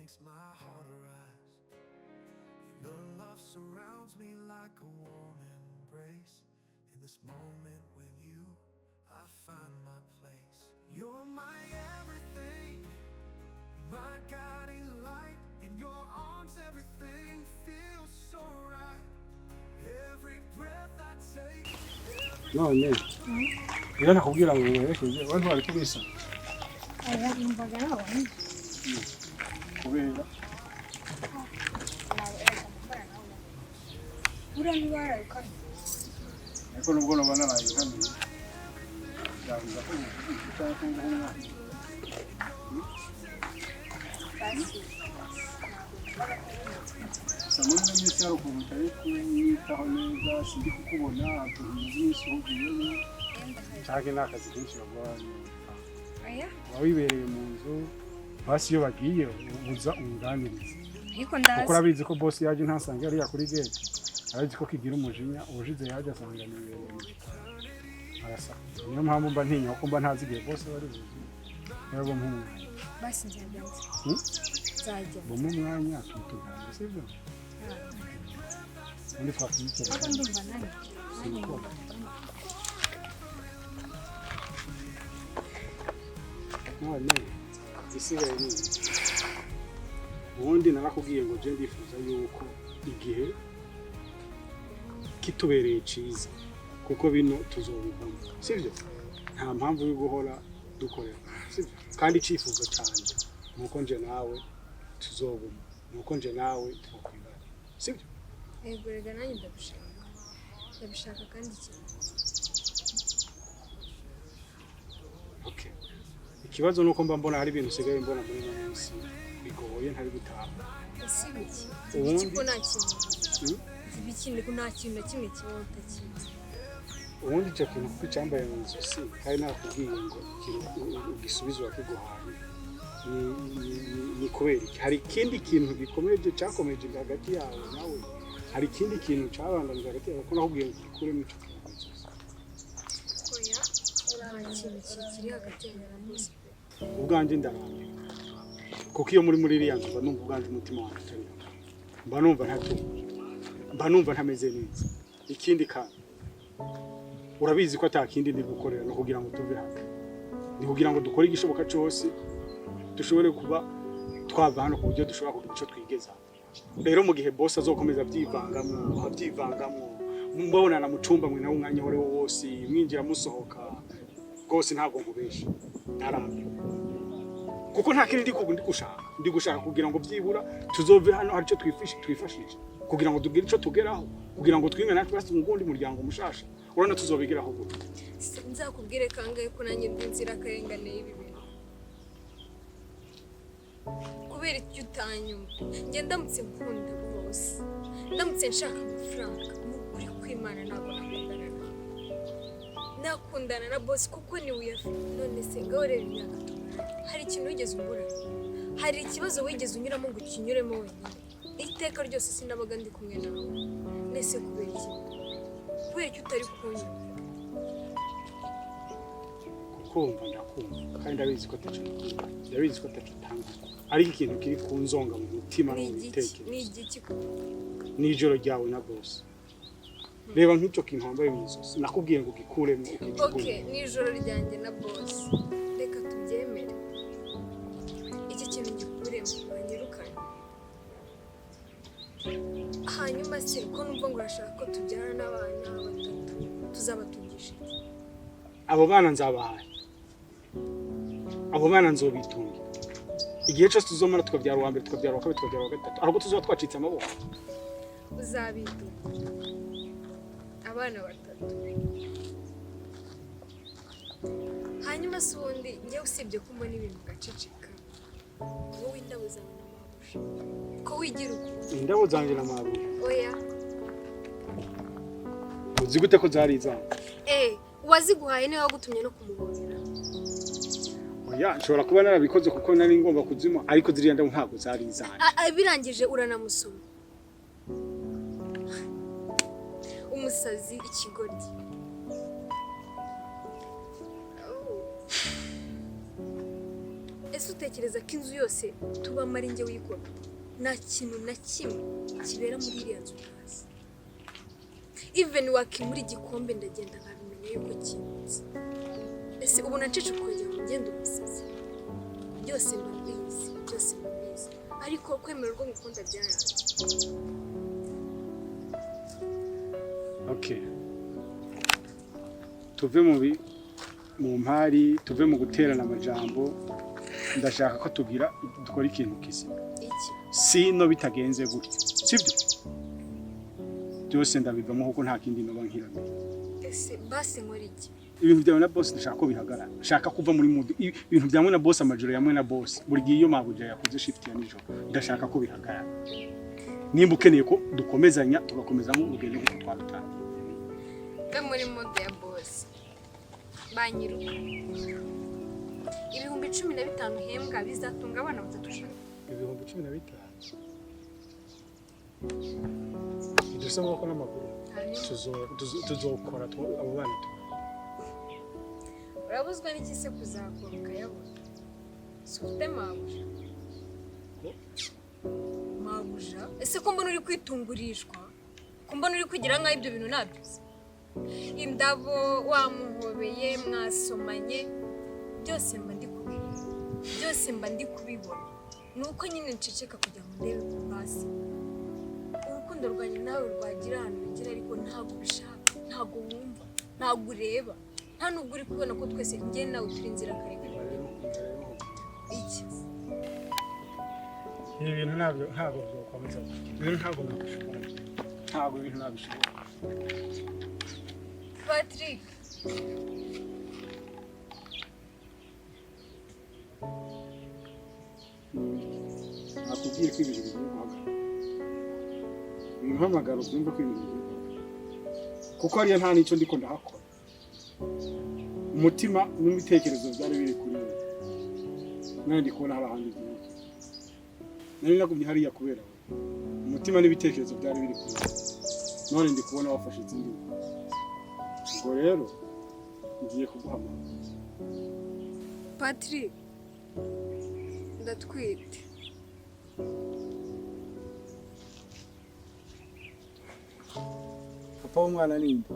makes my heart rise. Your love surrounds me like a warm embrace. In this moment with you, I find my place. You're my everything, my guiding light. In your arms everything feels so right. Every breath I take, none rero nakubwira ngo werekeje abantu bari kubisa aya imbaga nawe kubera urandwara kandi ariko nubwo nabana nayikamye yavuga ko cyangwa ngo samwe n'isaro kumutaye kumitaho neza sindi kukubona atuhize n'isuhugiye cyangwa n'akazi kenshi bagwanye aya wabibereye mu nzu basi iyo bagiye ubuza unganiriza ariko ndazi kuko urabizi ko boss yaje ntasange ari yakuri gate arazi ko kigira umujinya ubushize yaje asanga nibereye arasa niyo mpamvu mba ntinya ko mba ntazi igihe boss bari buzi yabo mpumu basi nzagenza nzajya bo mu mwanya tutuganira sibyo undi twakwicara ariko ndumva nani none isigaye ni ubundi narakubwiye ngo je ndifuza yuko igihe kitubereye ciza kuko bino tuzobivamo sibyo nta mpamvu yo guhora dukorera sibyo kandi icifuzo cyane nuko nje nawe tuzobuma nuko nje nawe twokwibana sibyo yego rega nanjye ndabishaka kandi cyane okay ikibazo nuko mba mbona hari ibintu usigaye mbona muri ino minsi bigoye ntari gutaha ese biki ubundi ko nta kintu zibikindi ko nta kintu na kimwe kibaho utakizi ubundi cyo kintu kuko cyambaye mu izosi kandi nakubwiye ngo igisubizo wakiguhaye ni kubera iki hari ikindi kintu gikomeje cyakomeje hagati yawe nawe hari ikindi kintu cyabangamije hagati yawe ko nakubwiye ngo ukuremo icyo kintu mu izosi oya nta kintu kiri hagati yawe na boss ubwanjye ndarambiwe kuko iyo muri iriya nzu mba numva ubwanjye umutima wanjye utari mba numva ntatuje mba numva ntameze neza ikindi kandi urabizi ko atakindi ndi gukorera no kugira ngo tuve hano ni kugira ngo dukore igishoboka cyose dushobore kuba twava hano ku buryo dushobora kugira icyo twigeza rero mu gihe boss azokomeza abyivangamo mubonana mu cyumba mwe nawe umwanya wari wose mwinjira musohoka rwose ntabwo nkubesha narambiwe kuko nta kindi ndi gushaka kugira ngo byibura tuzove hano hari icyo twifashisha kugira ngo tugire icyo tugeraho kugira ngo twime natwe basi umugundi muryango mushasha urana tuzobigeraho gute nzakubwire kangahe ko nanjye ndinzira akarengane y'ibi bintu kubera icyo utanyumva njye ndamutse nkunda bose ndamutse nshaka amafaranga n'ukuri kw'Imana ntabwo nakundana na boss kuko ni uyafite none se ngaho rero imyaka hari ikintu wigeze umbura hari ikibazo wigeze unyuramo ngo ukinyuremo wenyine iteka ryose sinabaga ndi kumwe nawe nese kubera iki utari kunyura kumva ndakumva kandi ndabizi ko atacitanga ariko ikintu kiri kunzonga mu mutima no mu bitekerezo ni igiki n'ijoro ryawe na boss reba nk'icyo kintu wambaye mu izosi nakubwiye ngo gikuremo okay n'ijoro ryanjye na boss reka tubyemere iki kintu gikuremo banyirukanye hanyuma se ko numva ngo urashaka ko tubyara n'abana batatu tuzabatungisha abo bana nzabahaye abo bana nzobitunga igihe cyose tuzomara tukabyara uwa mbere tukabyara uwa kabiri tukabyara uwa gatatu ahubwo tuzaba twacitse amaboko uzabitunga abana batatu hanyuma se ubundi njye usibye ko mbona ibintu gaceceka wowe indabo zawe na mabusha ko wigira ukuntu indabo zanjye na mabusha oya uzi gute ko zari izanjye uwaziguhaye niwe wagutumye no kumuhobera oya nshobora kuba narabikoze kuko nari ngomba kuzima ariko ziriya ndabo ntabwo zari izanjye birangije uranamusoma umusazi ikigoryi ese utekereza ko inzu yose tubamo ari njye wikora nta kintu na kimwe kibera muri iriya nzu hasi even wakimura igikombe ndagenda nkabimenya yuko kimutse ese ubu nacece ukongera ngo ngende umusazi byose mbabizi ariko kwemera urwo ngukunda byaranze. Okay, tuve mu mpari, tuve mu guterana amajambo, ndashaka ko dukora ikintu kizima. Iki sino bitagenze gutya, sibyo? Byose ndabivamo kuko nta kindi noba nkirame. ese basi nkora iki? Ibintu byawe na boss ndashaka ko bihagarara, ndashaka kuva muri mood. Ibintu byawe na boss, amajoro yamwe na boss, buri gihe iyo mabuja yakoze shift ya nijoro, ndashaka ko bihagarara. Nimba ukeneye ko dukomezanya, tugakomezamo urugendo rwo twatanga. Be muri mode ya boss banyiruka 15,000 hembwa bizatunga abana 3. 15,000 idusaba ko n'amakuru tuzokora abo bana. Urabuzwa n'iki se kuzakora ukayabona? Ufite mabuja ese ko mbona uri kwitungurishwa, ko mbona uri kugira nkaho ibyo bintu nabyuze. Indabo wamuhobeye mwasomanye byose mba ndi kubibona nuko nyine nceceka kugira ngo ndebe ku basi urukundo rwanjye nawe rwagira ahantu rugera ariko ntabwo ubishaka, ntabwo wumva, ntabwo ureba, nta nubwo uri kubona ko twese njye nawe turi inzira karekare. Iki ibintu ntabwo byokomeza, ibintu ntabwo nabishobora. Patrick nakubwiye ko ibintu biri guhagarara. Impamagaro byumva ko ibintu biri guhagarara kuko hariya nta n'icyo ndiko ndahakora. Umutima n'ibitekerezo byari biri kuri wowe, nari ndi kubona hari ahandi byinshi. Nari nagumye hariya kubera wowe. Umutima n'ibitekerezo byari biri kuri wowe, none ndi kubona wafashe izindi. Ubwo rero ngiye kuguhamagara. Patrick ndatwite. Papa w'umwana ni nde?